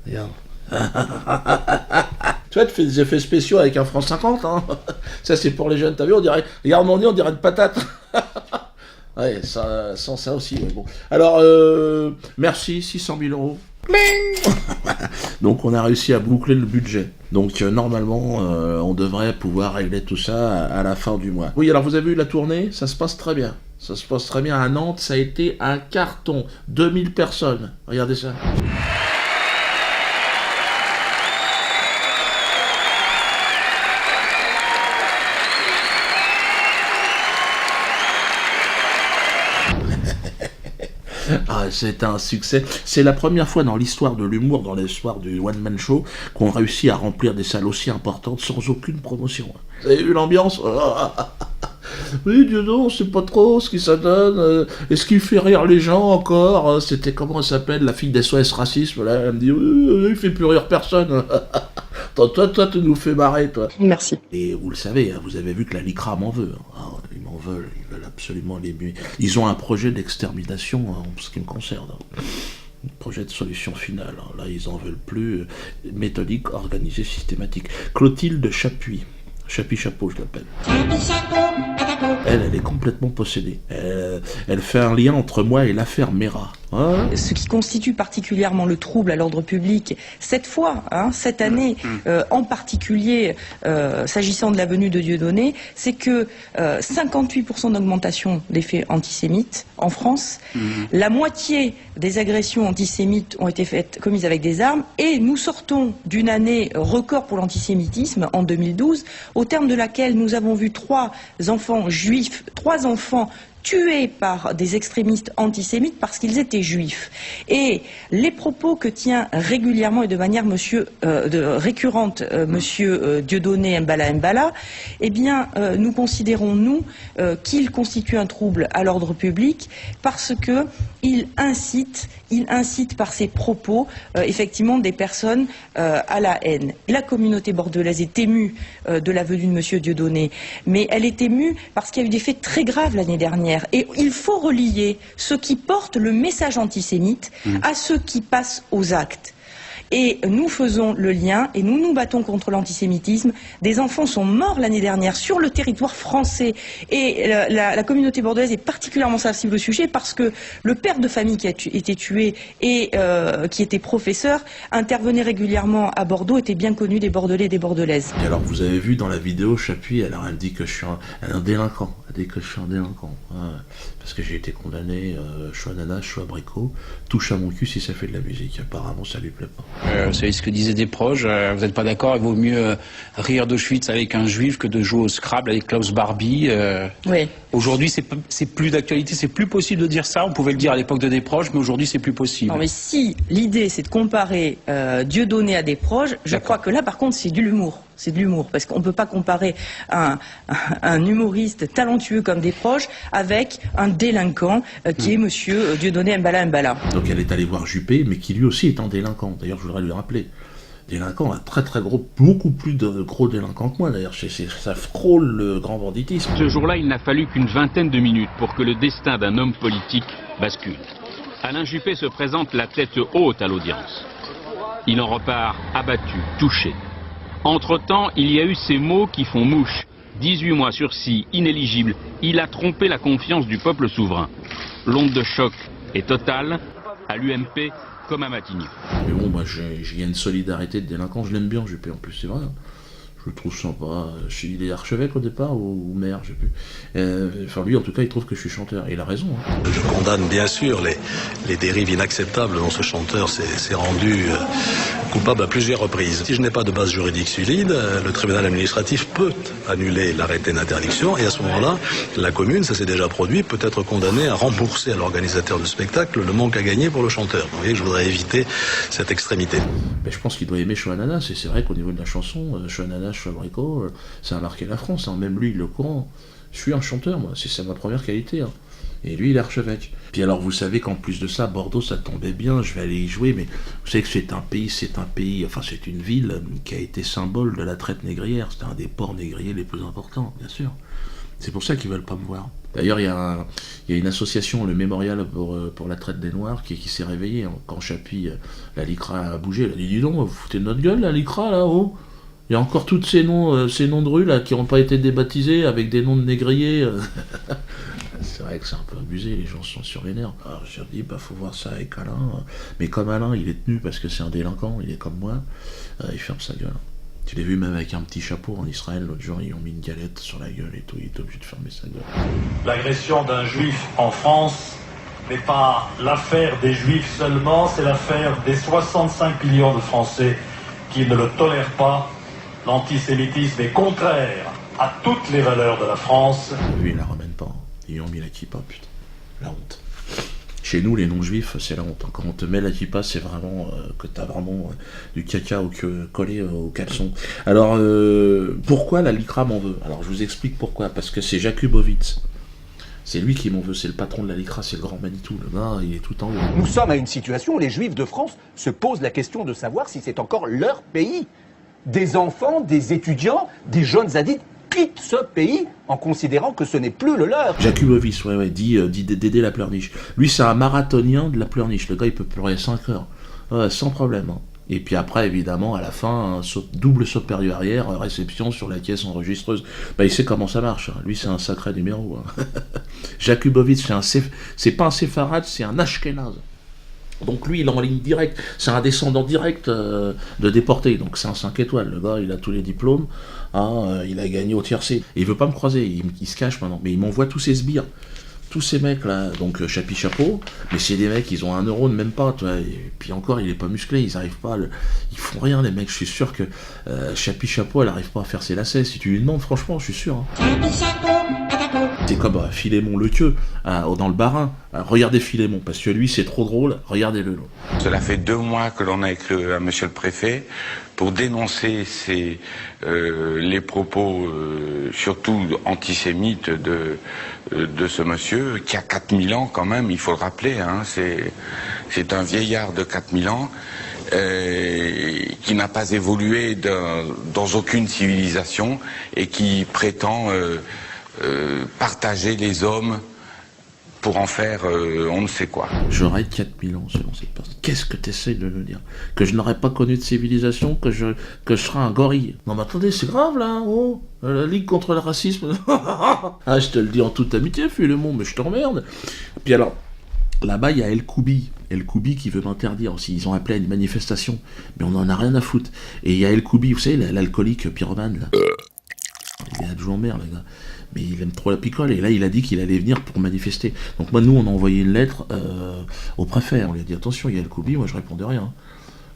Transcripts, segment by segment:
Regarde. Tu vois, tu fais des effets spéciaux avec un franc 50, hein. Ça, c'est pour les jeunes. T'as vu, on dirait... Regarde mon nez, on dirait une patate. Ouais, ça, sans ça aussi, ouais, bon. Alors, merci, 600 000 euros. Donc, on a réussi à boucler le budget. Donc, normalement, on devrait pouvoir régler tout ça à la fin du mois. Oui, alors, vous avez vu la tournée? Ça se passe très bien. Ça se passe très bien à Nantes. Ça a été un carton. 2000 personnes. Regardez ça. Ah, c'est un succès. C'est la première fois dans l'histoire de l'humour, dans l'histoire du one-man show, qu'on réussit à remplir des salles aussi importantes sans aucune promotion. Vous avez vu l'ambiance? Oui, Dieu non, on sait pas trop ce qui ça donne. Est-ce qu'il fait rire les gens encore? C'était comment elle s'appelle, la fille d'SOS Racisme, là? Elle me dit, il fait plus rire personne. Toi, tu nous fais marrer, toi. Merci. Et vous le savez, hein, vous avez vu que la LICRA m'en veut. Ah, ils m'en veulent, ils veulent absolument les muer. Ils ont un projet d'extermination, hein, en ce qui me concerne. Un projet de solution finale. Hein. Là, ils en veulent plus. Méthodique, organisée, systématique. Clotilde Chapuis. Chapuis-Chapeau, je l'appelle. Elle est complètement possédée. Elle fait un lien entre moi et l'affaire Mera. Hein? Ce qui constitue particulièrement le trouble à l'ordre public, cette fois, cette année, en particulier s'agissant de la venue de Dieudonné, c'est que 58% d'augmentation des faits antisémites en France, la moitié des agressions antisémites ont été commises avec des armes, et nous sortons d'une année record pour l'antisémitisme en 2012, au terme de laquelle nous avons vu 3 enfants juifs, 3 enfants tués par des extrémistes antisémites parce qu'ils étaient juifs. Et les propos que tient régulièrement et de manière récurrente monsieur Dieudonné Mbala, eh bien, nous considérons, nous, qu'il constitue un trouble à l'ordre public parce que il incite par ses propos, effectivement, des personnes à la haine. La communauté bordelaise est émue de la venue de monsieur Dieudonné, mais elle est émue parce qu'il y a eu des faits très graves l'année dernière. Et il faut relier ceux qui portent le message antisémite à ceux qui passent aux actes. Et nous faisons le lien et nous nous battons contre l'antisémitisme. Des enfants sont morts l'année dernière sur le territoire français. Et la communauté bordelaise est particulièrement sensible au sujet parce que le père de famille qui a été tué et qui était professeur intervenait régulièrement à Bordeaux, était bien connu des Bordelais et des Bordelaises. Et alors, vous avez vu dans la vidéo, Chapuis, alors elle dit que je suis un délinquant. Elle dit que je suis un délinquant. Ouais, parce que j'ai été condamné, je suis un ananas, je suis abricot, touche à mon cul si ça fait de la musique. Apparemment, ça lui plaît pas. Vous savez ce que disaient des proches, vous n'êtes pas d'accord, il vaut mieux rire d'Auschwitz avec un juif que de jouer au Scrabble avec Klaus Barbie. Oui. Aujourd'hui, c'est plus d'actualité, c'est plus possible de dire ça. On pouvait le dire à l'époque de Desproges, mais aujourd'hui, c'est plus possible. Non, mais si l'idée c'est de comparer Dieudonné à Desproges, je crois que là, par contre, c'est de l'humour. C'est de l'humour, parce qu'on ne peut pas comparer un humoriste talentueux comme Desproges avec un délinquant qui est monsieur Dieudonné Mbala. Donc elle est allée voir Juppé, mais qui lui aussi est un délinquant. D'ailleurs, je voudrais lui rappeler. Délinquant, un très très gros, beaucoup plus de gros délinquants que moi d'ailleurs, ça frôle le grand banditisme. Ce jour-là, il n'a fallu qu'une vingtaine de minutes pour que le destin d'un homme politique bascule. Alain Juppé se présente la tête haute à l'audience. Il en repart abattu, touché. Entre-temps, il y a eu ces mots qui font mouche. 18 mois sursis, inéligible. Il a trompé la confiance du peuple souverain. L'onde de choc est totale, à l'UMP comme à Matignon. Mais bon, moi, il y a une solidarité de délinquants, je l'aime bien, Juppé, en plus, c'est vrai. Je le trouve sympa. Il est archevêque au départ ou maire, je sais plus. Enfin, lui, en tout cas, il trouve que je suis chanteur. Et il a raison. Hein. Je condamne bien sûr les dérives inacceptables dont ce chanteur s'est rendu coupable à plusieurs reprises. Si je n'ai pas de base juridique solide, le tribunal administratif peut annuler l'arrêté d'interdiction et à ce moment-là, la commune, ça s'est déjà produit, peut être condamnée à rembourser à l'organisateur du spectacle le manque à gagner pour le chanteur. Vous voyez que je voudrais éviter cette extrémité. Mais je pense qu'il doit aimer Chouananas, et c'est vrai qu'au niveau de la chanson, Chouananas, Chouabricot, ça a marqué la France, hein. Même lui, il est au courant. Je suis un chanteur, moi, c'est ma première qualité. Hein. Et lui, il est archevêque. Puis alors, vous savez qu'en plus de ça, Bordeaux, ça tombait bien, je vais aller y jouer, mais vous savez que c'est un pays, enfin c'est une ville qui a été symbole de la traite négrière. C'était un des ports négriers les plus importants, bien sûr. C'est pour ça qu'ils veulent pas me voir. D'ailleurs, il y a une association, le Mémorial pour la traite des Noirs, qui s'est réveillée. Hein. Quand Chapi, la LICRA a bougé, elle a dit, dis donc, vous foutez de notre gueule, la LICRA, là-haut. Il y a encore tous ces noms de rues, là, qui n'ont pas été débaptisés, avec des noms de négriers. C'est vrai que c'est un peu abusé, les gens sont sur les nerfs. Alors je dis, faut voir ça avec Alain. Mais comme Alain, il est tenu parce que c'est un délinquant, il est comme moi, il ferme sa gueule. Tu l'as vu même avec un petit chapeau en Israël, l'autre jour, ils ont mis une galette sur la gueule et tout, il est obligé de fermer sa gueule. L'agression d'un juif en France n'est pas l'affaire des juifs seulement, c'est l'affaire des 65 millions de Français qui ne le tolèrent pas. L'antisémitisme est contraire à toutes les valeurs de la France. Lui, il la ramène pas. Ils ont mis la kippa, putain. La honte. Chez nous, les non-juifs, c'est la honte. Quand on te met la kippa, c'est vraiment que t'as vraiment du caca collé au caleçon. Alors, pourquoi la LICRA m'en veut? Alors, je vous explique pourquoi. Parce que c'est Jakubowicz. C'est lui qui m'en veut, c'est le patron de la LICRA, c'est le grand Manitou. Le gars, il est tout en haut. Nous sommes à une situation où les Juifs de France se posent la question de savoir si c'est encore leur pays. Des enfants, des étudiants, des jeunes adultes quittent ce pays en considérant que ce n'est plus le leur. Jakubowicz, dit d'aider la pleurniche. Lui, c'est un marathonien de la pleurniche. Le gars, il peut pleurer 5 heures. Sans problème. Hein. Et puis après, évidemment, à la fin, double saut périlleux arrière, réception sur la caisse enregistreuse. Il sait comment ça marche. Hein. Lui, c'est un sacré numéro. Hein. Jakubowicz, c'est pas un séfarade, c'est un ashkénaze. Donc lui, il est en ligne directe. C'est un descendant direct de déporté. Donc c'est un 5 étoiles. Le gars, il a tous les diplômes. Il a gagné au tiercé. Et il veut pas me croiser. Il se cache maintenant. Mais il m'envoie tous ces sbires. Tous ces mecs là. Donc Chapi Chapeau. Mais c'est des mecs, ils ont 1 euro de même pas. Tu vois. Et puis encore, il est pas musclé. Ils arrivent pas. Ils font rien, les mecs. Je suis sûr que Chapi Chapeau, elle arrive pas à faire ses lacets. Si tu lui demandes, franchement, je suis sûr. Hein. C'est comme Philémon Lequeux dans le Bas-Rhin. Regardez Philémon, parce que lui c'est trop drôle, regardez-le. Cela fait 2 mois que l'on a écrit à monsieur le préfet pour dénoncer les propos surtout antisémites de ce monsieur qui a 4000 ans quand même, il faut le rappeler, hein, c'est un vieillard de 4000 ans qui n'a pas évolué dans aucune civilisation et qui prétend partager les hommes pour en faire on ne sait quoi. J'aurais 4000 ans selon cette personne. Qu'est-ce que tu essaies de me dire? Que je n'aurais pas connu de civilisation, que je serais un gorille. Non mais attendez, c'est grave là, oh, la Ligue contre le racisme. Je te le dis en toute amitié, Philémon, mais je t'emmerde. Puis alors, là-bas, il y a El Koubi qui veut m'interdire aussi. Ils ont appelé à une manifestation, mais on en a rien à foutre. Et il y a El Koubi, vous savez, l'alcoolique pyromane, là. Il est adjoint maire, le gars. Mais il aime trop la picole, et là il a dit qu'il allait venir pour manifester. Donc moi, nous, on a envoyé une lettre au préfet, on lui a dit attention, il y a El Koubi, moi je répondais rien.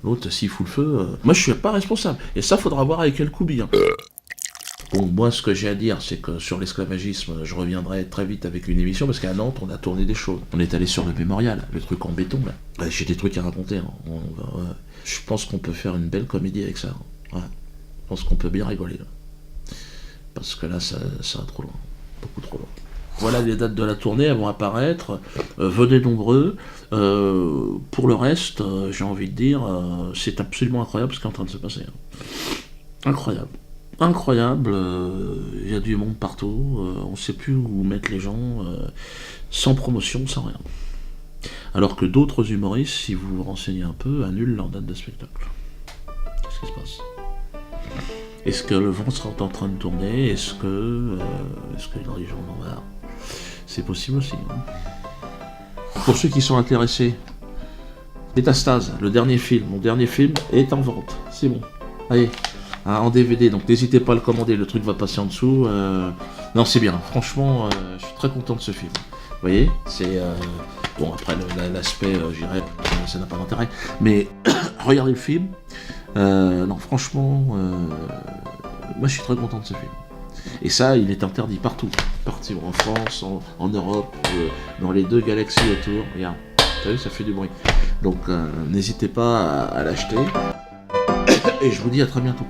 L'autre, s'il fout le feu, moi je suis pas responsable. Et ça, faudra voir avec El Koubi. Hein. Bon, moi ce que j'ai à dire, c'est que sur l'esclavagisme, je reviendrai très vite avec une émission, parce qu'à Nantes, on a tourné des choses. On est allé sur le mémorial, le truc en béton, là. J'ai des trucs à raconter. Hein. Je pense qu'on peut faire une belle comédie avec ça. Ouais. Je pense qu'on peut bien rigoler, là. Parce que là, ça va trop loin. Beaucoup trop loin. Voilà les dates de la tournée, elles vont apparaître. Venez nombreux. Pour le reste, j'ai envie de dire, c'est absolument incroyable ce qui est en train de se passer. Incroyable. Incroyable. Il y a du monde partout. On ne sait plus où mettre les gens. Sans promotion, sans rien. Alors que d'autres humoristes, si vous vous renseignez un peu, annulent leur date de spectacle. Qu'est-ce qui se passe ? Est-ce que le vent sera en train de tourner? Est-ce que les gens en ont marre? C'est possible aussi. Hein. Pour ceux qui sont intéressés, Métastase, mon dernier film est en vente. C'est bon. Allez, en DVD, donc n'hésitez pas à le commander, le truc va passer en dessous. Non, c'est bien. Franchement, je suis très content de ce film. Vous voyez, c'est... Bon, après, l'aspect, je dirais, ça n'a pas d'intérêt. Mais regardez le film. Non, franchement, moi je suis très content de ce film. Et ça, il est interdit partout. Partout en France, en Europe, dans les 2 galaxies autour. Regarde, t'as vu, ça fait du bruit. Donc, n'hésitez pas à l'acheter. Et je vous dis à très bientôt.